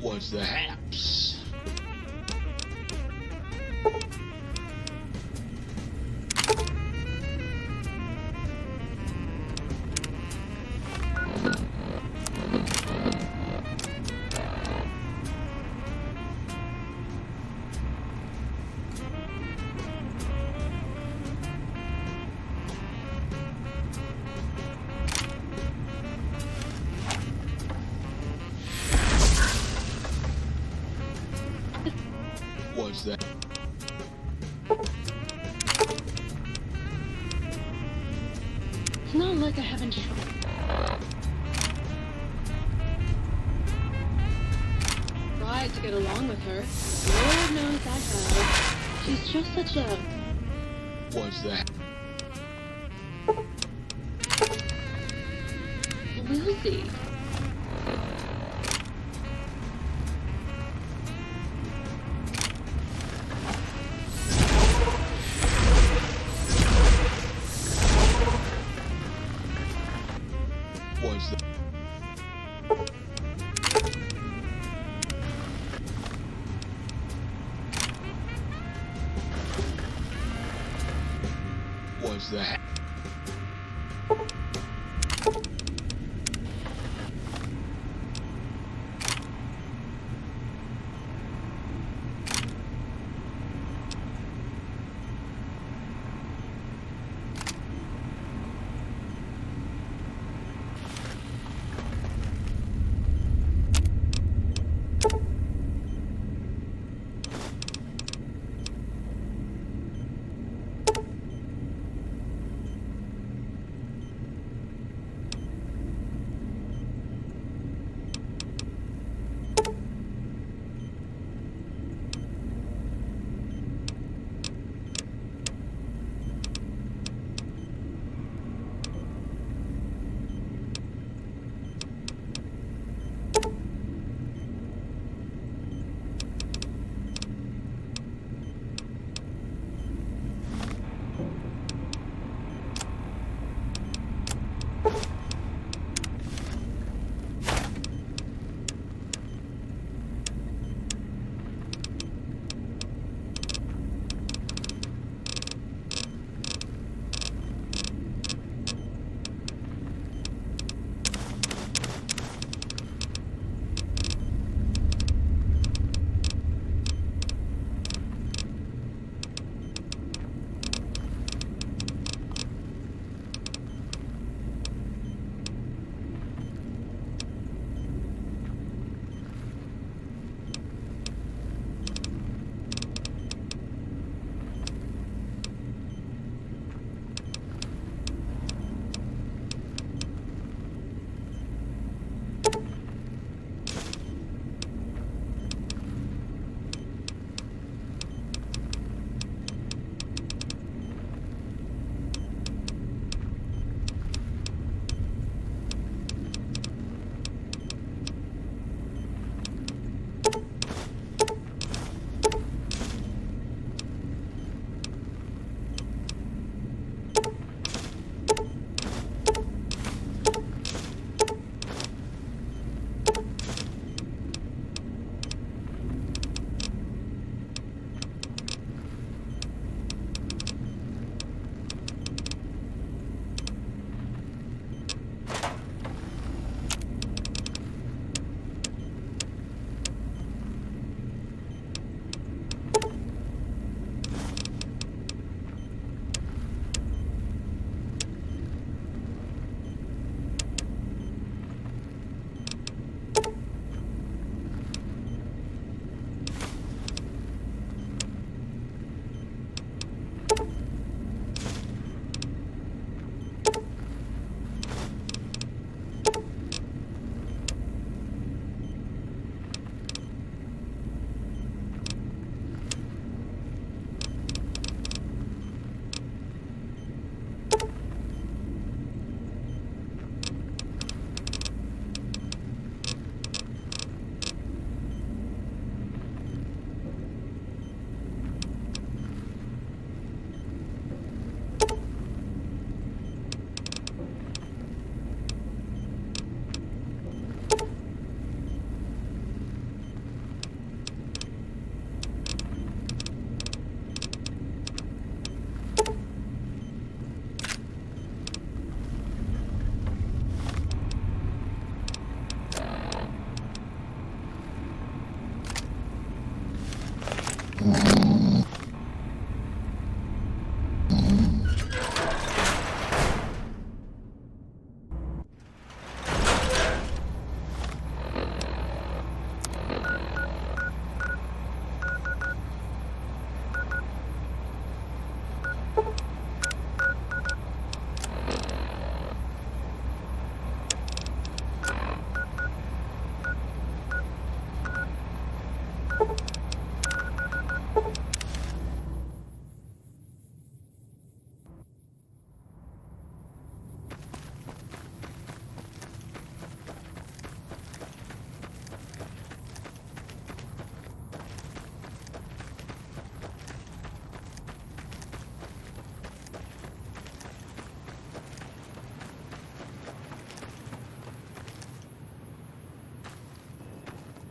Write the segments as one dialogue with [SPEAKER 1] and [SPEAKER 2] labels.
[SPEAKER 1] was the haps. Was that?
[SPEAKER 2] It's not like I haven't tried to get along with her. Lord knows I have. She's just such a...
[SPEAKER 1] Was that?
[SPEAKER 2] Lucy.
[SPEAKER 1] Was that? Was that?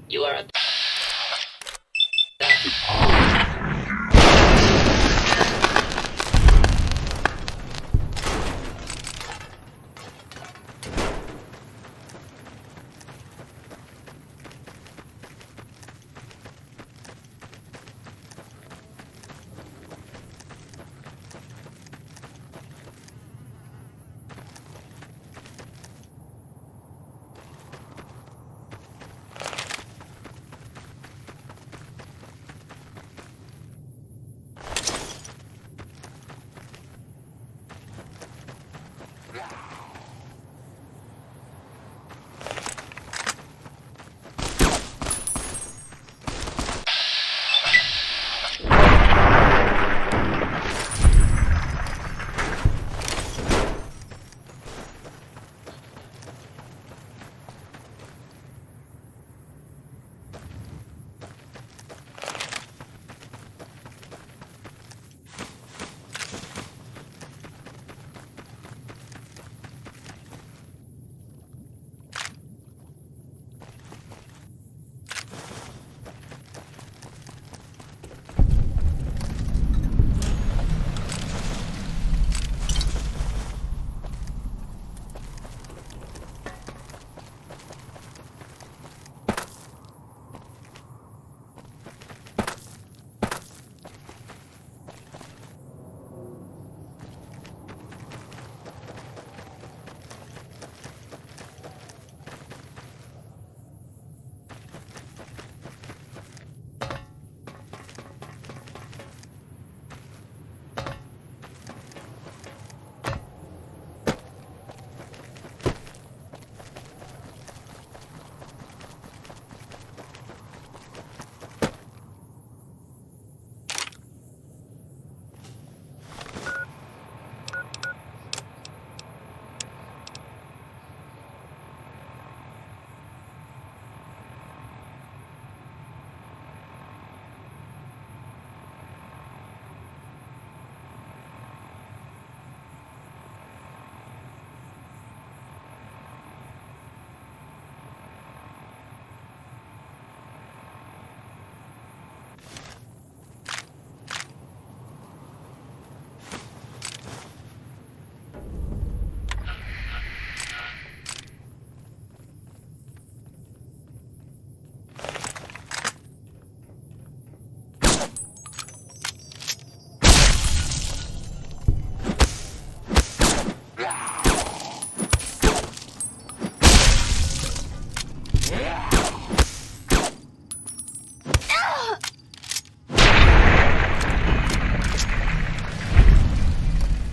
[SPEAKER 2] You are a...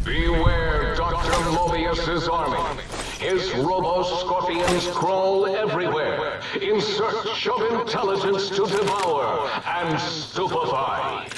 [SPEAKER 3] Beware Dr. Mobius's army. His robo-scorpions crawl everywhere in search of intelligence to devour and stupefy.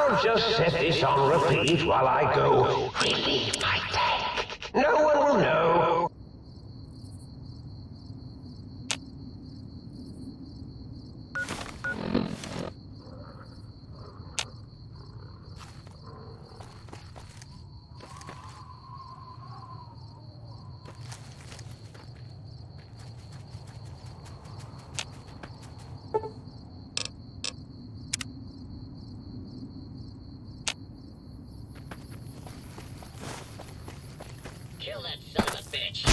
[SPEAKER 3] I'll just set this on repeat while I go relieve my tank. No one will know.
[SPEAKER 4] Kill that son of a bitch.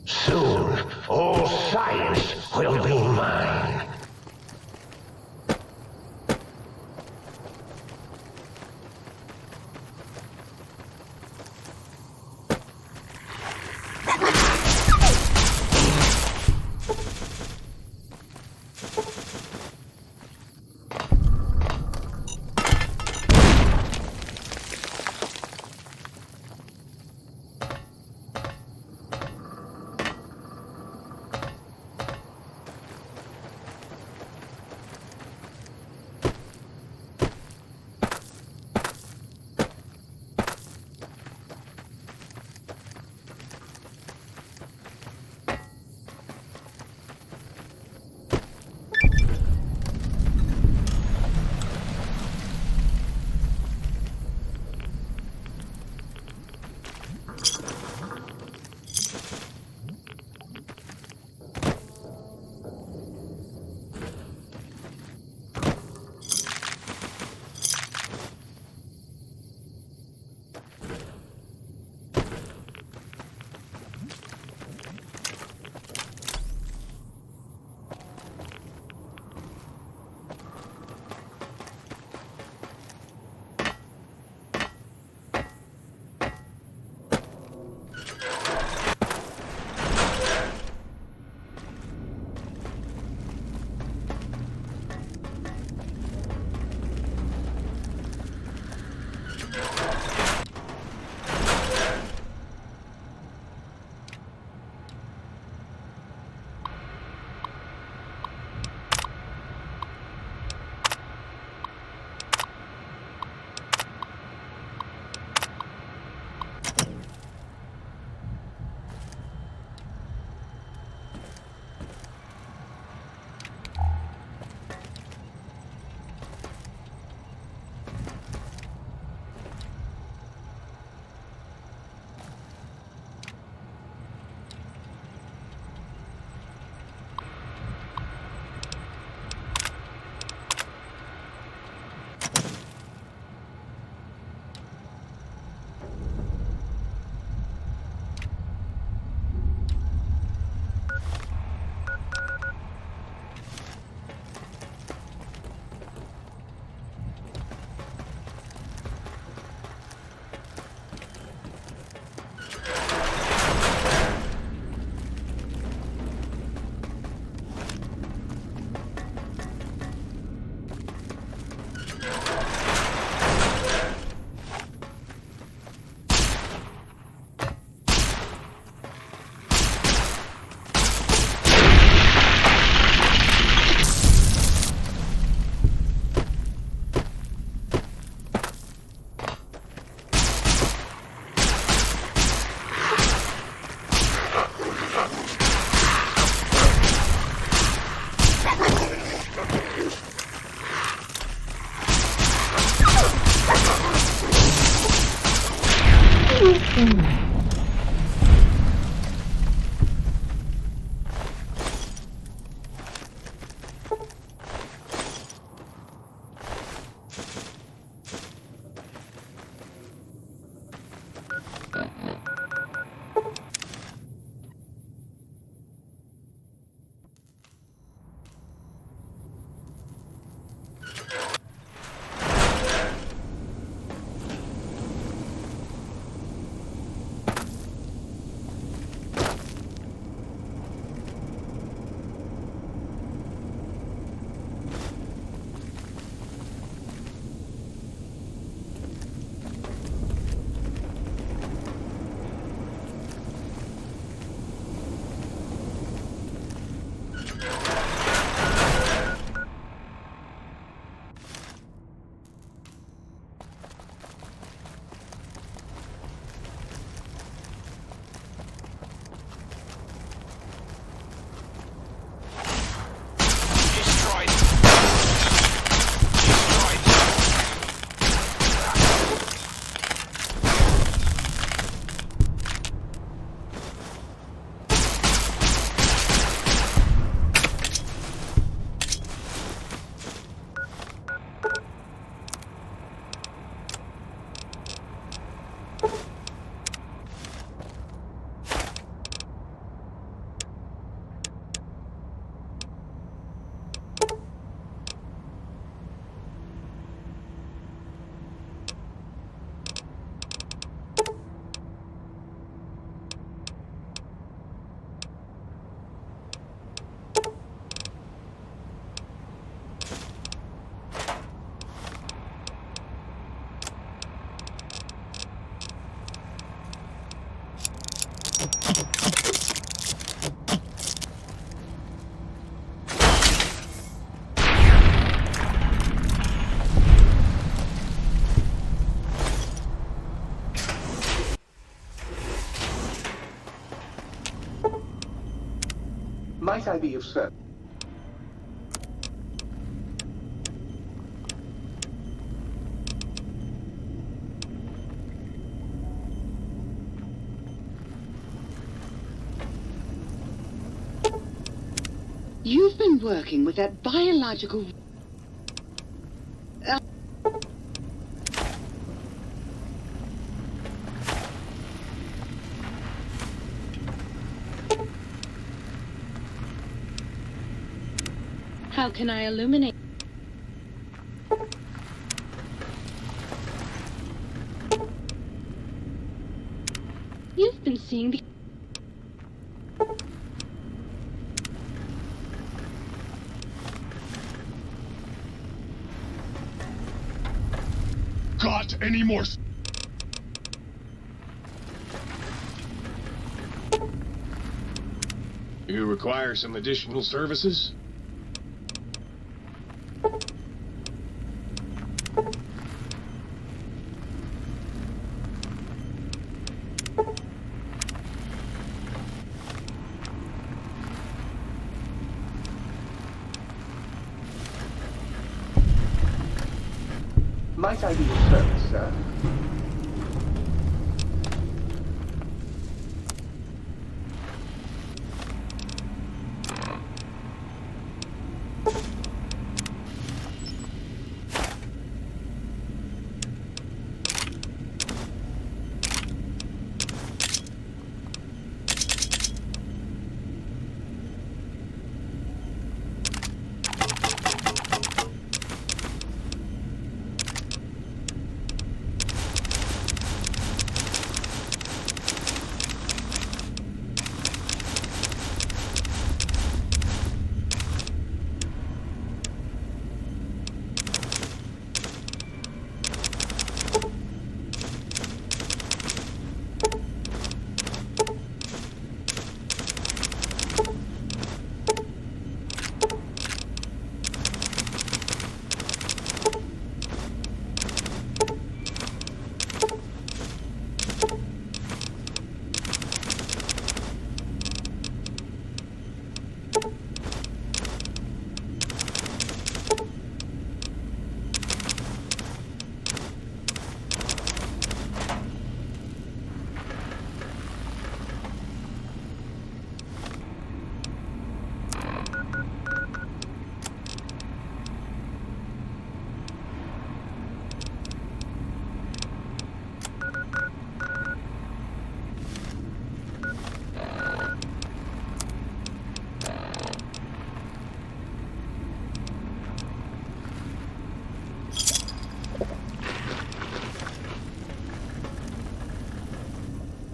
[SPEAKER 3] Soon, all science will be mine.
[SPEAKER 5] Might I be of service?
[SPEAKER 6] You've been working with that biological...
[SPEAKER 2] How can I illuminate? You've been seeing the...
[SPEAKER 1] Got any more? You require some additional services?
[SPEAKER 5] Might I be of service, sir?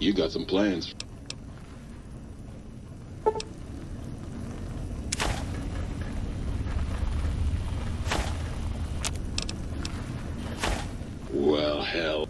[SPEAKER 7] You got some plans. Well, hell.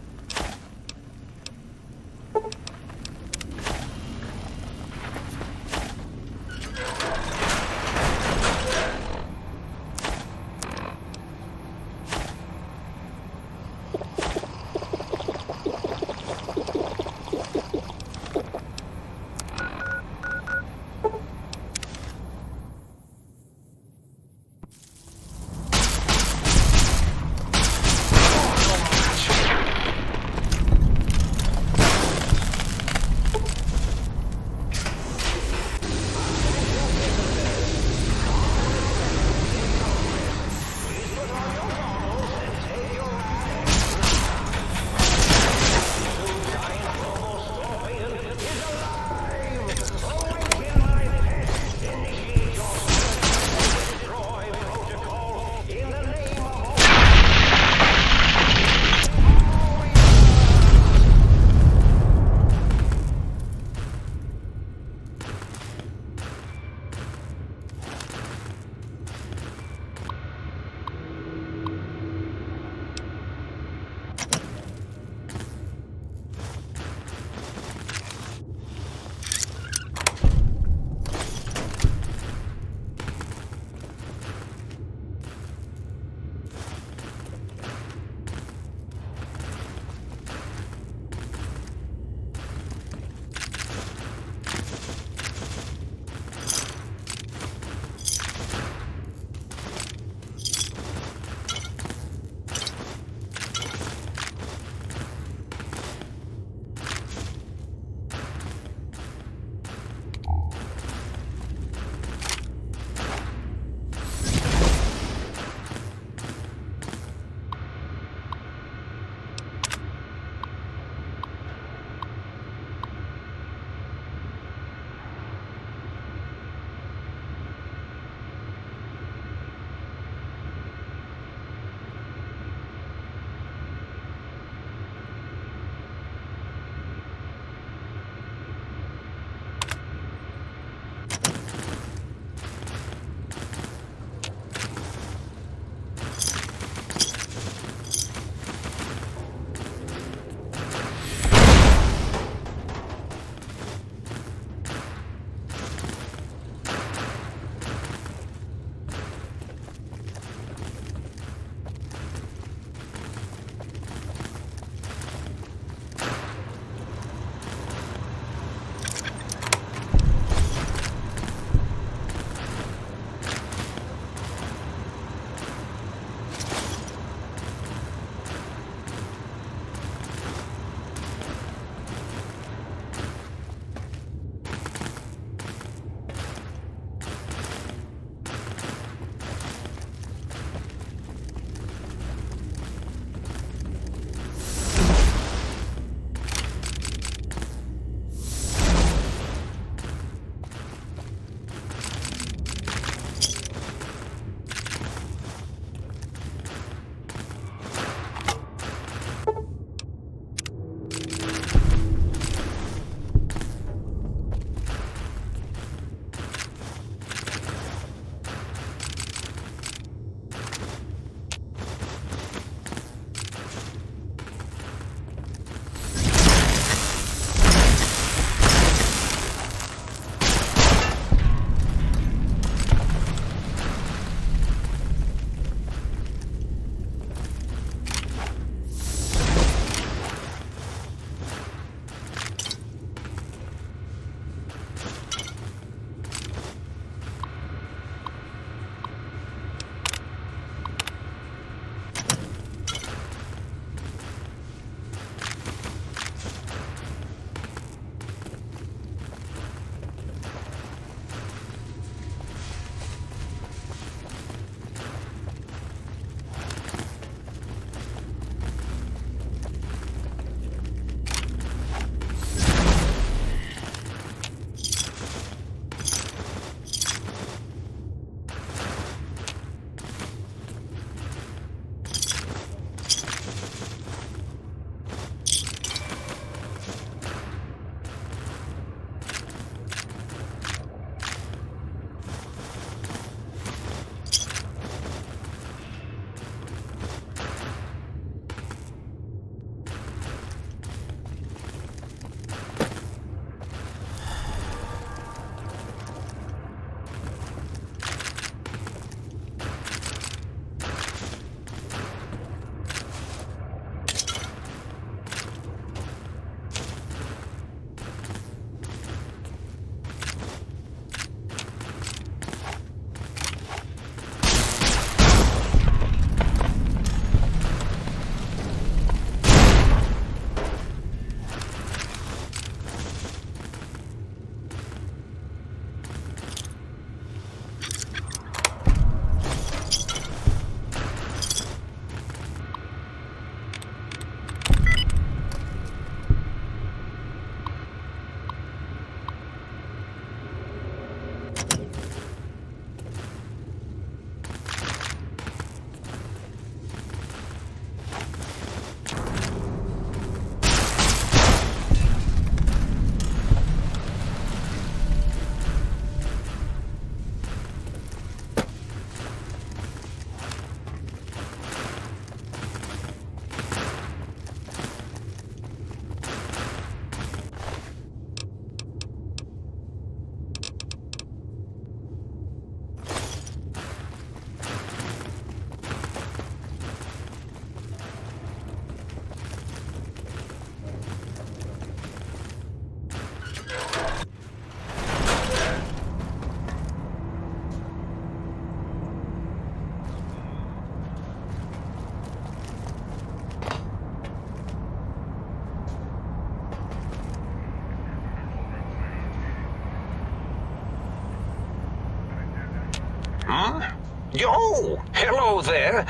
[SPEAKER 3] Oh, hello there.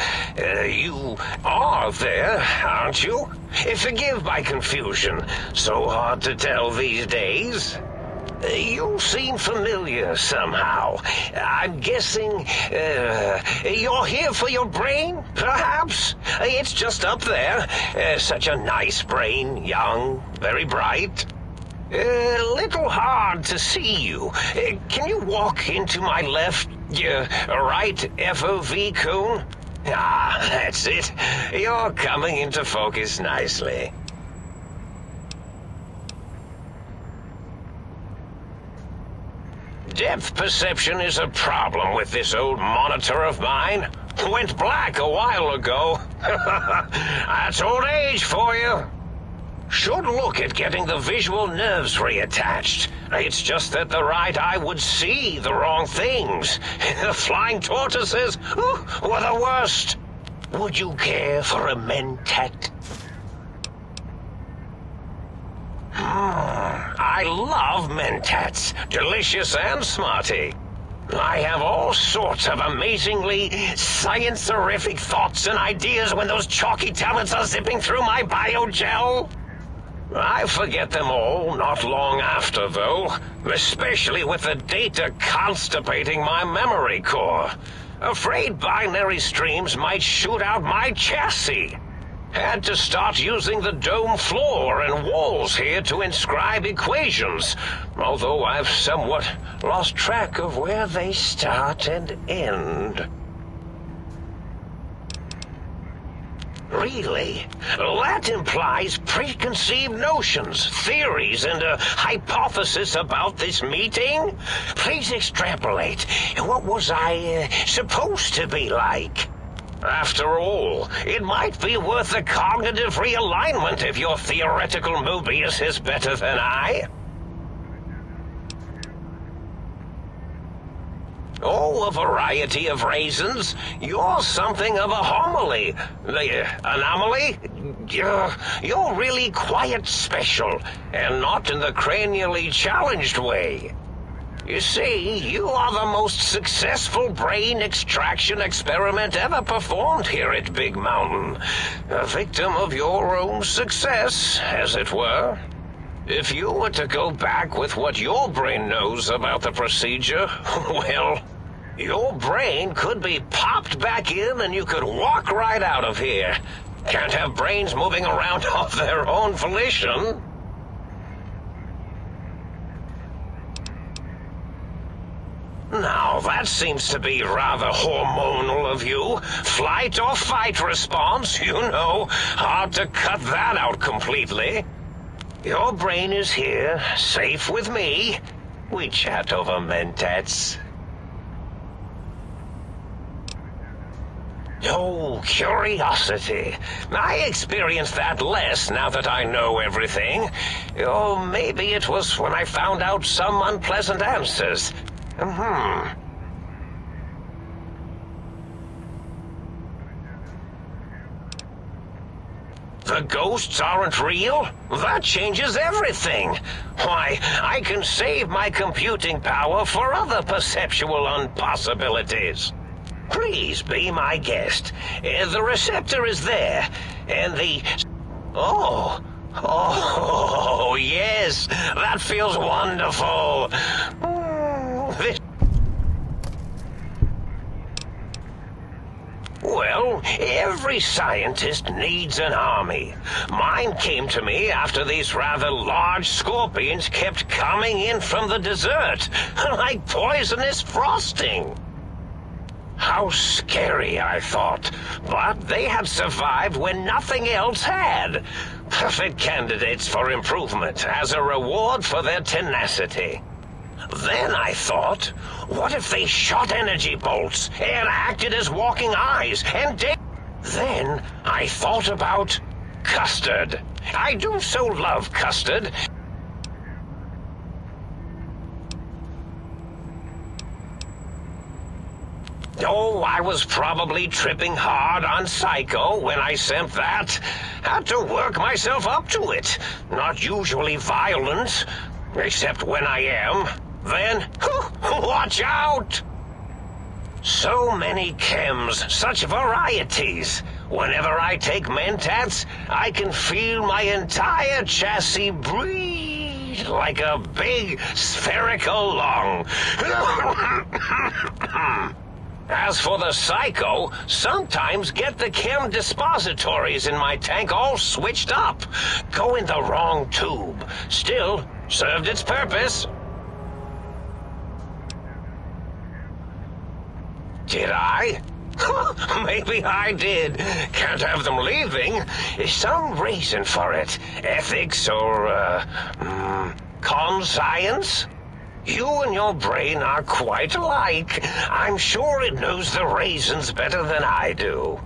[SPEAKER 3] You are there, aren't you? Forgive my confusion. So hard to tell these days. You seem familiar somehow. I'm guessing, you're here for your brain, perhaps? It's just up there. Such a nice brain, young, very bright. A little hard to see you. Can you walk into my left, right FOV cone? Ah, that's it. You're coming into focus nicely. Depth perception is a problem with this old monitor of mine. Went black a while ago. That's old age for you. Should look at getting the visual nerves reattached. It's just that the right eye would see the wrong things. The flying tortoises were the worst. Would you care for a mentat? I love mentats. Delicious and smarty. I have all sorts of amazingly science-terrific thoughts and ideas when those chalky talents are zipping through my biogel. I forget them all not long after, though, especially with the data constipating my memory core. Afraid binary streams might shoot out my chassis. Had to start using the dome floor and walls here to inscribe equations, although I've somewhat lost track of where they start and end. Really? That implies preconceived notions, theories, and a hypothesis about this meeting? Please extrapolate. What was I supposed to be like? After all, it might be worth a cognitive realignment if your theoretical Mobius is better than I. Oh, a variety of reasons. You're something of a homily. Anomaly? You're really quite special, and not in the cranially challenged way. You see, you are the most successful brain extraction experiment ever performed here at Big Mountain. A victim of your own success, as it were. If you were to go back with what your brain knows about the procedure, well, your brain could be popped back in and you could walk right out of here. Can't have brains moving around of their own volition. Now, that seems to be rather hormonal of you. Flight or fight response, you know. Hard to cut that out completely. Your brain is here, safe with me. We chat over mentats. Oh, curiosity. I experience that less now that I know everything. Or maybe it was when I found out some unpleasant answers. The ghosts aren't real? That changes everything. Why, I can save my computing power for other perceptual impossibilities. Please be my guest. The receptor is there, and the... Oh, yes, that feels wonderful. Well, every scientist needs an army. Mine came to me after these rather large scorpions kept coming in from the desert, like poisonous frosting. How scary, I thought, but they had survived when nothing else had. Perfect candidates for improvement as a reward for their tenacity. Then I thought, what if they shot energy bolts and acted as walking eyes and Then I thought about custard. I do so love custard. Oh, I was probably tripping hard on Psycho when I sent that. Had to work myself up to it. Not usually violent, except when I am. Then, watch out! So many chems, such varieties. Whenever I take Mentats, I can feel my entire chassis breathe like a big spherical lung. As for the Psycho, sometimes get the chem dispositories in my tank all switched up. Go in the wrong tube. Still, served its purpose. Did I? Maybe I did. Can't have them leaving. Some reason for it. Ethics or, conscience? You and your brain are quite alike. I'm sure it knows the raisins better than I do.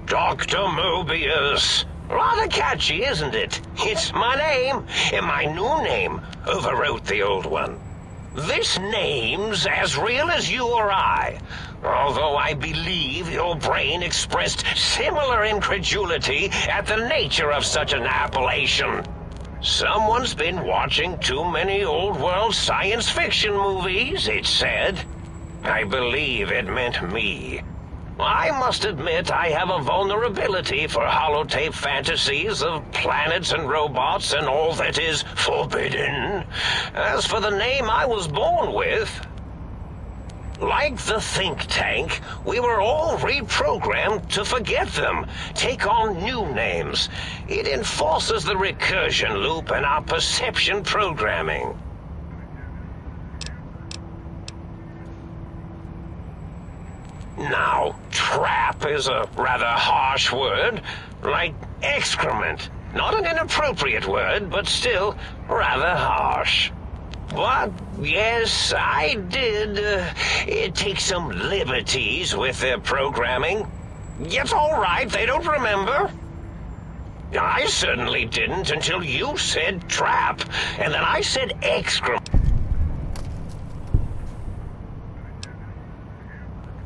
[SPEAKER 3] Dr. Mobius. Rather catchy, isn't it? It's my name, and my new name overwrote the old one. This name's as real as you or I, although I believe your brain expressed similar incredulity at the nature of such an appellation. Someone's been watching too many old-world science fiction movies, it said. I believe it meant me. I must admit I have a vulnerability for holotape fantasies of planets and robots and all that is forbidden. As for the name I was born with, like the think tank, we were all reprogrammed to forget them, take on new names. It enforces the recursion loop in our perception programming. Now, trap is a rather harsh word, like excrement. Not an inappropriate word, but still rather harsh. But, yes, I did take some liberties with their programming. It's all right, they don't remember. I certainly didn't until you said trap, and then I said excrement.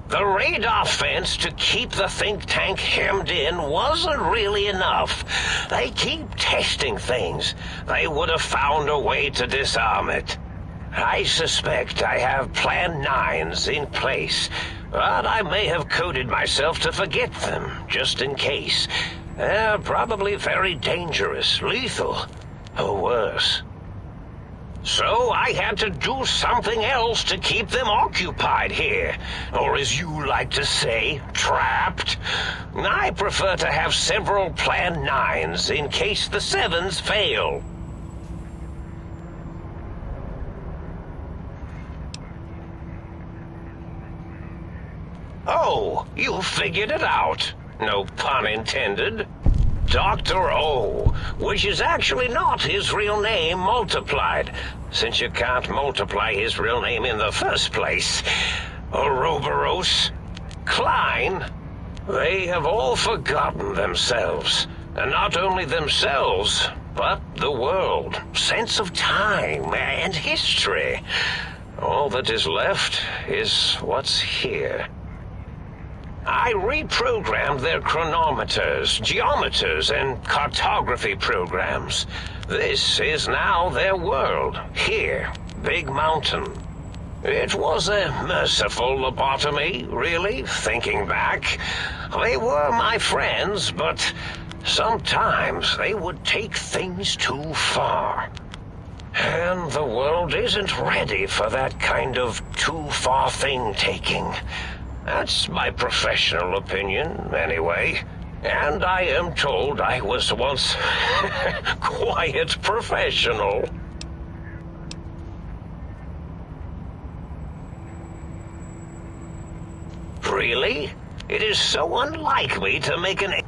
[SPEAKER 3] The radar fence to keep the think tank hemmed in wasn't really enough. They keep testing things. They would have found a way to disarm it. I suspect I have Plan 9s in place, but I may have coded myself to forget them, just in case. They're probably very dangerous, lethal, or worse. So I had to do something else to keep them occupied here, or as you like to say, trapped. I prefer to have several Plan 9s in case the 7s fail. Oh, you figured it out. No pun intended. Dr. O, which is actually not his real name multiplied, since you can't multiply his real name in the first place. Ouroboros, Klein, they have all forgotten themselves. And not only themselves, but the world, sense of time and history. All that is left is what's here. I reprogrammed their chronometers, geometers, and cartography programs. This is now their world, here, Big Mountain. It was a merciful lobotomy, really, thinking back. They were my friends, but sometimes they would take things too far. And the world isn't ready for that kind of too-far thing-taking. That's my professional opinion, anyway. And I am told I was once quite professional. Really? It is so unlike me to make an...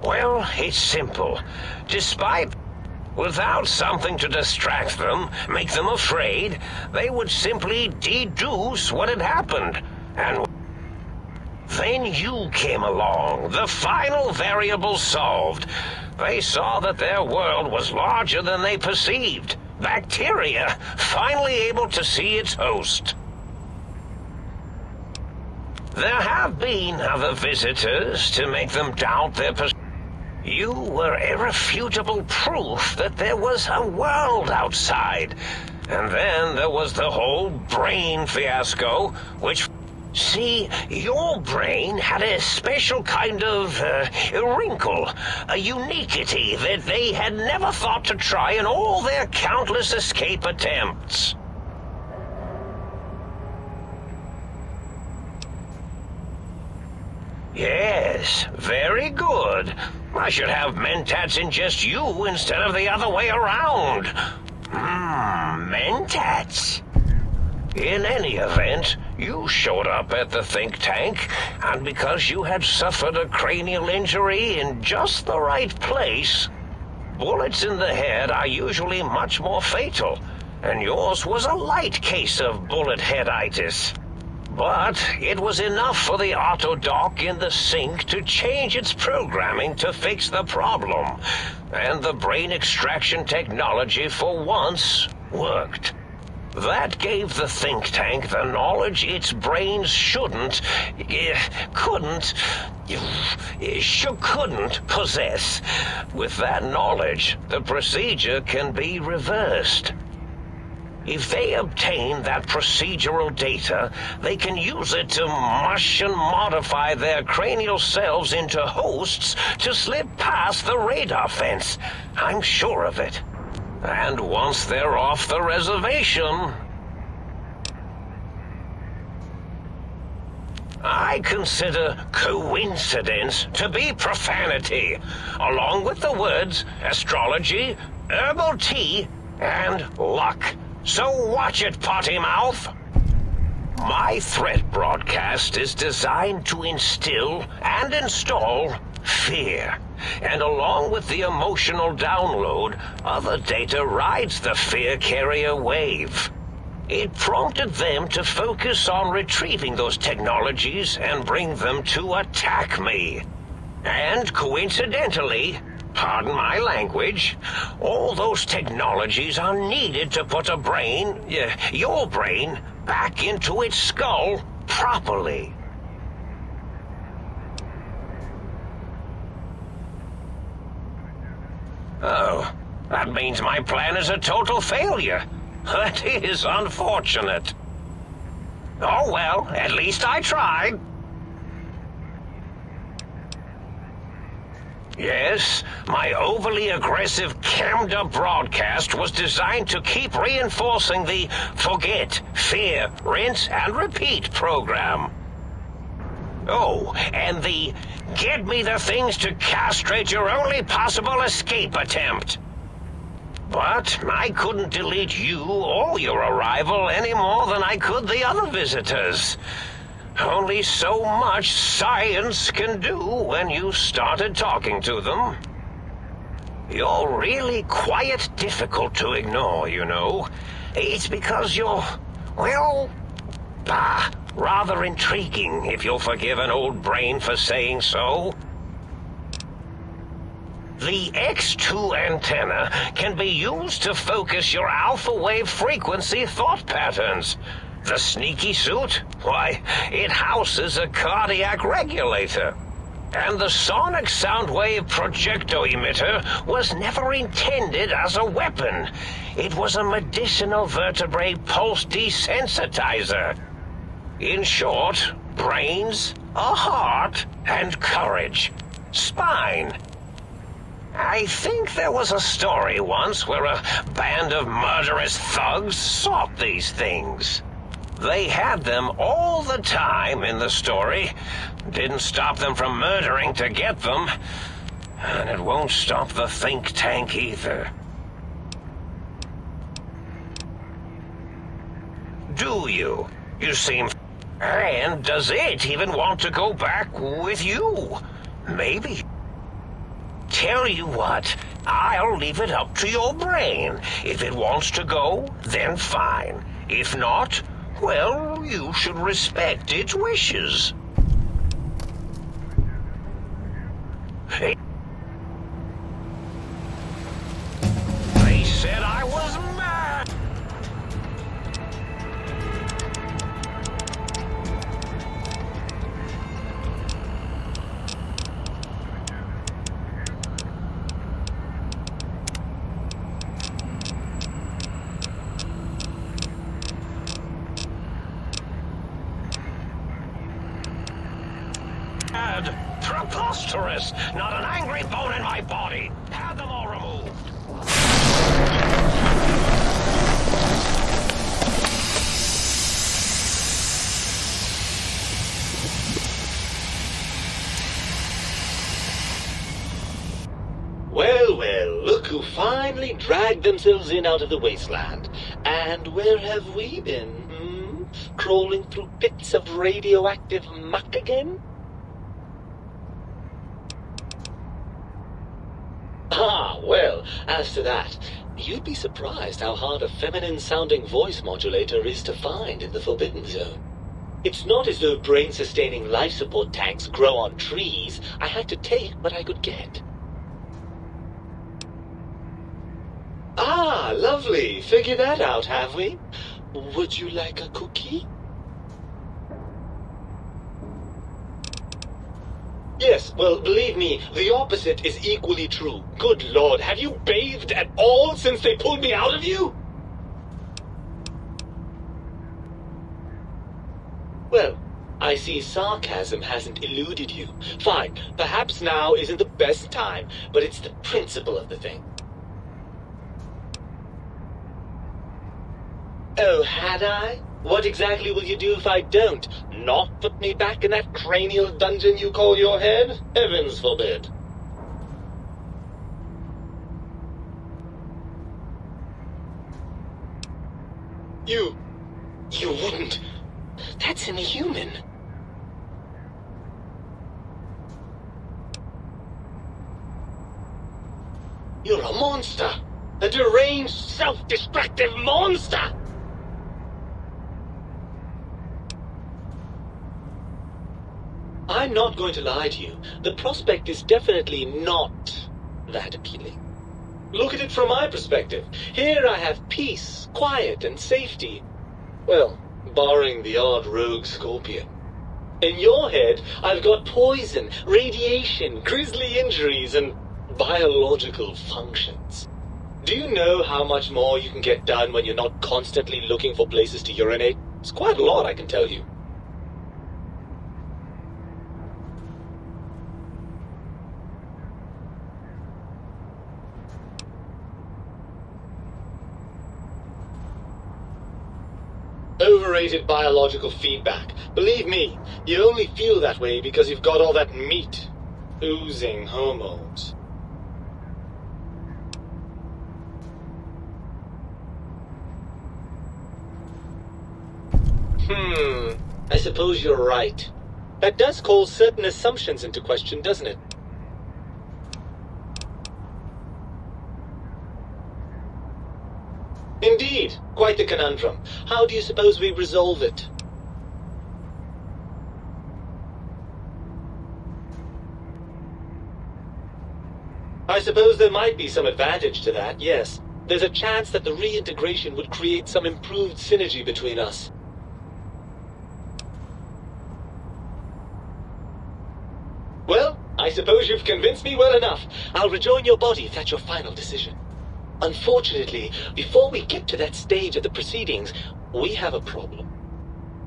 [SPEAKER 3] Well, it's simple. Despite... Without something to distract them, make them afraid, they would simply deduce what had happened. And then you came along, the final variable solved. They saw that their world was larger than they perceived. Bacteria, finally able to see its host. There have been other visitors to make them doubt their You were irrefutable proof that there was a world outside. And then there was the whole brain fiasco, which... See, your brain had a special kind of wrinkle, a uniquity that they had never thought to try in all their countless escape attempts. Yes, very good. I should have mentats ingest you instead of the other way around. Mentats. In any event, you showed up at the think tank, and because you had suffered a cranial injury in just the right place, bullets in the head are usually much more fatal, and yours was a light case of bullet headitis. But it was enough for the autodoc in the sink to change its programming to fix the problem, and the brain extraction technology for once worked. That gave the think tank the knowledge its brains couldn't possess. With that knowledge, the procedure can be reversed. If they obtain that procedural data, they can use it to mush and modify their cranial cells into hosts to slip past the radar fence. I'm sure of it. And once they're off the reservation, I consider coincidence to be profanity, along with the words astrology, herbal tea, and luck. So watch it, potty mouth. My threat broadcast is designed to instill and install fear. And along with the emotional download, other data rides the fear carrier wave. It prompted them to focus on retrieving those technologies and bring them to attack me. And coincidentally, pardon my language, all those technologies are needed to put a brain, your brain, back into its skull properly. Oh, that means my plan is a total failure. That is unfortunate. Oh well, at least I tried. Yes, my overly aggressive cammed-up broadcast was designed to keep reinforcing the forget, fear, rinse, and repeat program. Oh, and the get me the things to castrate your only possible escape attempt. But I couldn't delete you or your arrival any more than I could the other visitors. Only so much science can do when you started talking to them. You're really quite difficult to ignore, you know. It's because you're, well, rather intriguing, if you'll forgive an old brain for saying so. The X2 antenna can be used to focus your alpha wave frequency thought patterns. The sneaky suit? Why, it houses a cardiac regulator. And the sonic sound wave projecto emitter was never intended as a weapon. It was a medicinal vertebrae pulse desensitizer. In short, brains, a heart, and courage. Spine. I think there was a story once where a band of murderous thugs sought these things. They had them all the time in the story. Didn't stop them from murdering to get them. And it won't stop the think tank either. Do you? You seem... And does it even want to go back with you? Maybe. Tell you what, I'll leave it up to your brain. If it wants to go, then fine. If not, well, you should respect its wishes. Hey. They said I was mad. preposterous. Not an angry bone in my body. Have them all removed.
[SPEAKER 8] Well, well, look who finally dragged themselves in out of the wasteland. And where have we been, Crawling through pits of radioactive muck again? Ah, well, as to that, you'd be surprised how hard a feminine-sounding voice modulator is to find in the Forbidden Zone. It's not as though brain-sustaining life support tanks grow on trees. I had to take what I could get. Ah, lovely. Figured that out, have we? Would you like a cookie? Yes, well, believe me, the opposite is equally true. Good Lord, have you bathed at all since they pulled me out of you? Well, I see sarcasm hasn't eluded you. Fine, perhaps now isn't the best time, but it's the principle of the thing. Oh, had I? What exactly will you do if I don't? Not put me back in that cranial dungeon you call your head? Heavens forbid. You wouldn't. That's inhuman. You're a monster. A deranged, self-destructive monster. I'm not going to lie to you. The prospect is definitely not that appealing. Look at it from my perspective. Here I have peace, quiet, and safety. Well, barring the odd rogue scorpion. In your head, I've got poison, radiation, grisly injuries, and biological functions. Do you know how much more you can get done when you're not constantly looking for places to urinate? It's quite a lot, I can tell you. Overrated biological feedback. Believe me, you only feel that way because you've got all that meat. Oozing hormones. I suppose you're right. That does call certain assumptions into question, doesn't it? Indeed, quite the conundrum. How do you suppose we resolve it? I suppose there might be some advantage to that, yes. There's a chance that the reintegration would create some improved synergy between us. Well, I suppose you've convinced me well enough. I'll rejoin your body if that's your final decision. Unfortunately, before we get to that stage of the proceedings, we have a problem.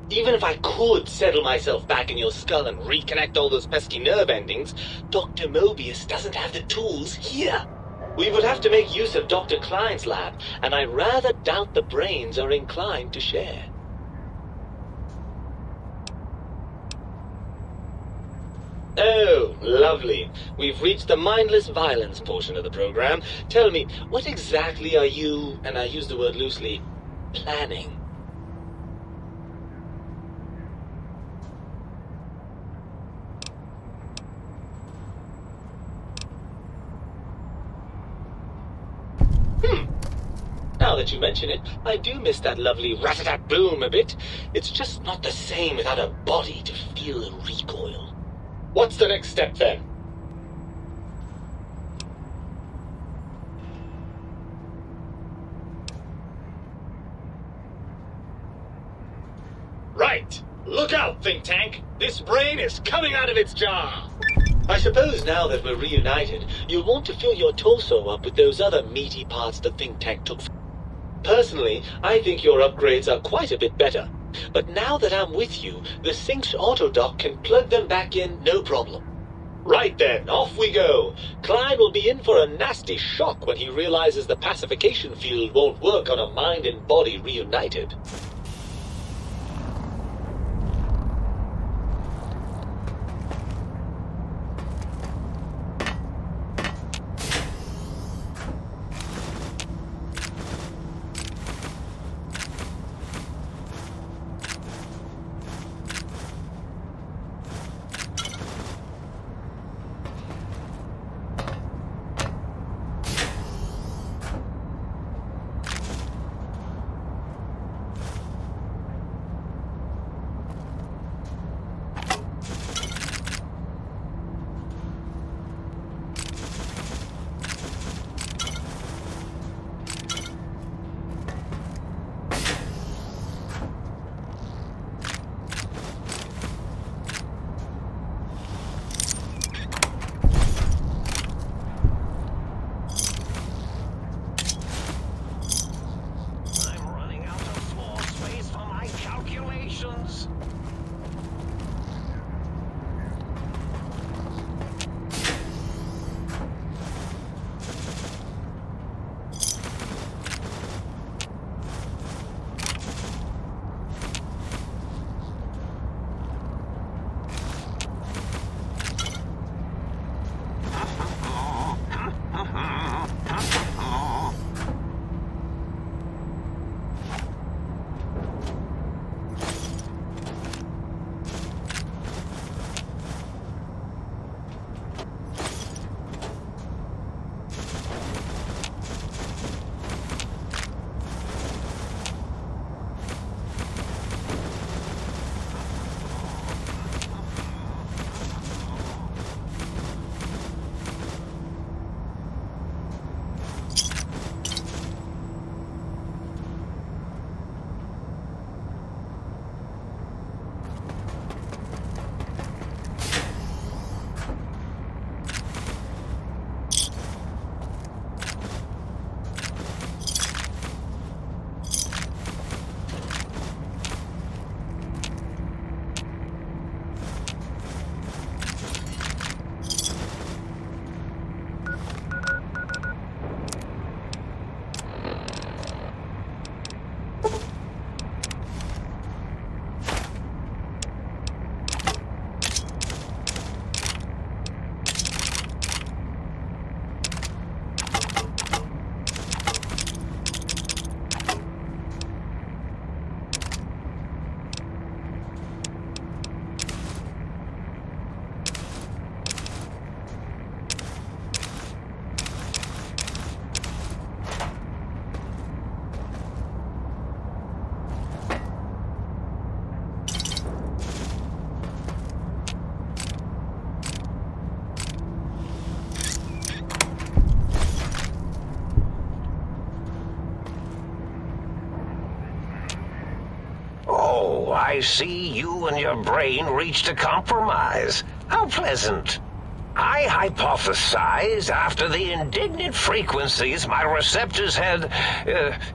[SPEAKER 8] Even if I could settle myself back in your skull and reconnect all those pesky nerve endings, Dr. Mobius doesn't have the tools here. We would have to make use of Dr. Klein's lab, and I rather doubt the brains are inclined to share. Oh, lovely. We've reached the mindless violence portion of the program. Tell me, what exactly are you, and I use the word loosely, planning? Now that you mention it, I do miss that lovely rat-a-tat-boom a bit. It's just not the same without a body to feel the recoil. What's the next step, then? Right. Look out, Think Tank. This brain is coming out of its jar. I suppose now that we're reunited, you'll want to fill your torso up with those other meaty parts the Think Tank took. Personally, I think your upgrades are quite a bit better. But now that I'm with you, the Sync's autodock can plug them back in no problem. Right then, off we go. Klein will be in for a nasty shock when he realizes the pacification field won't work on a mind and body reunited.
[SPEAKER 3] I'm running out of floor space for my calculations. Oh, I see you and your brain reached a compromise. How pleasant. I hypothesize after the indignant frequencies my receptors had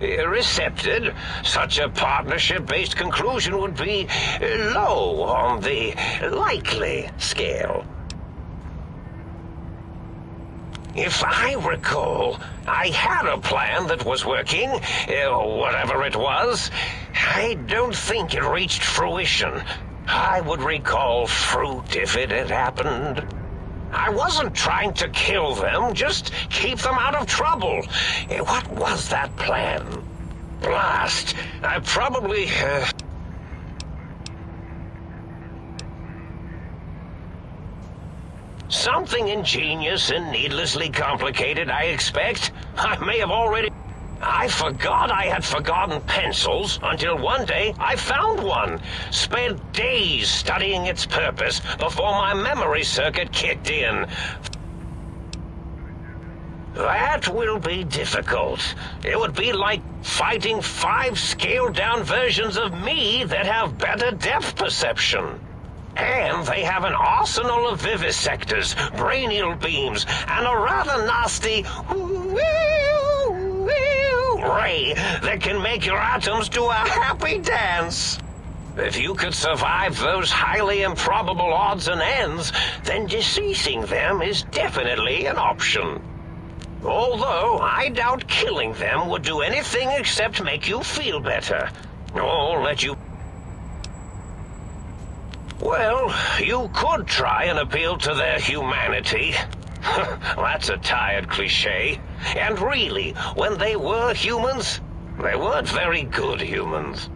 [SPEAKER 3] recepted, such a partnership-based conclusion would be low on the likely scale. If I recall, I had a plan that was working, whatever it was. I don't think it reached fruition. I would recall fruit if it had happened. I wasn't trying to kill them, just keep them out of trouble. What was that plan? Blast. I probably... Something ingenious and needlessly complicated, I expect. I may have already... I forgot I had forgotten pencils until one day I found one. Spent days studying its purpose before my memory circuit kicked in. That will be difficult. It would be like fighting 5 scaled-down versions of me that have better depth perception. And they have an arsenal of vivisectors, brainial beams, and a rather nasty ray that can make your atoms do a happy dance. If you could survive those highly improbable odds and ends, then deceasing them is definitely an option. Although, I doubt killing them would do anything except make you feel better. Or let you... Well, you could try and appeal to their humanity. That's a tired cliché. And really, when they were humans, they weren't very good humans.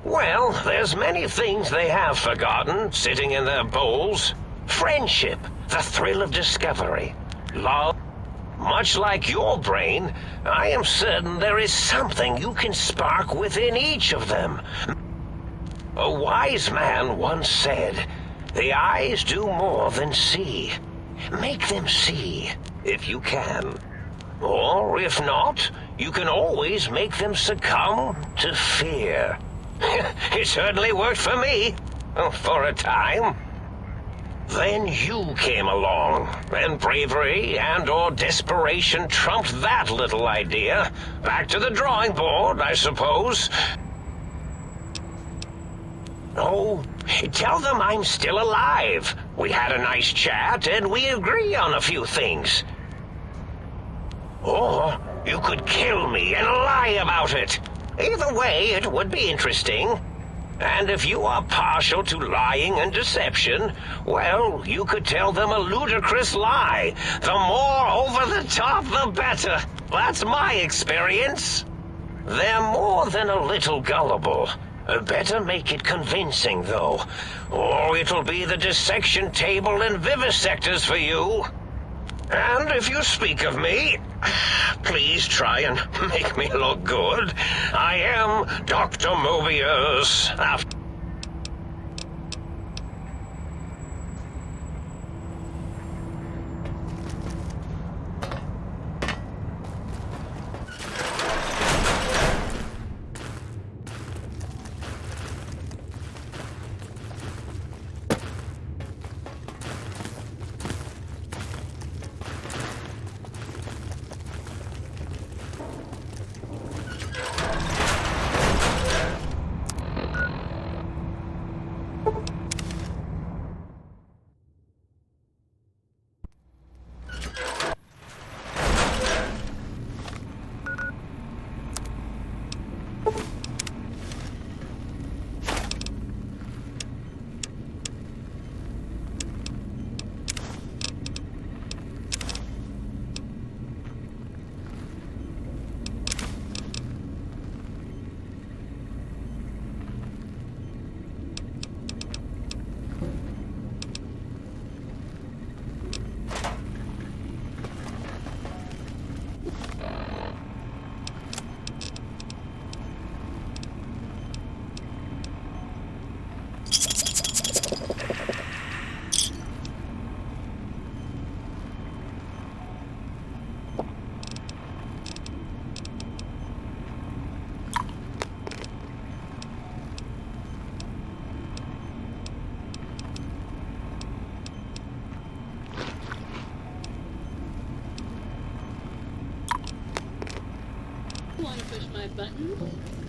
[SPEAKER 3] Well, there's many things they have forgotten, sitting in their bowls. Friendship, the thrill of discovery, love. Much like your brain, I am certain there is something you can spark within each of them. A wise man once said, "The eyes do more than see. Make them see, if you can. Or, if not, you can always make them succumb to fear." It certainly worked for me, for a time. Then you came along, and bravery and/or desperation trumped that little idea. Back to the drawing board, I suppose. Oh, tell them I'm still alive. We had a nice chat, and we agree on a few things. Or you could kill me and lie about it. Either way, it would be interesting. And if you are partial to lying and deception, well, you could tell them a ludicrous lie. The more over the top, the better. That's my experience. They're more than a little gullible. Better make it convincing, though, or it'll be the dissection table and vivisectors for you. And if you speak of me, please try and make me look good. I am Dr. Mobius.
[SPEAKER 2] Want to push my buttons?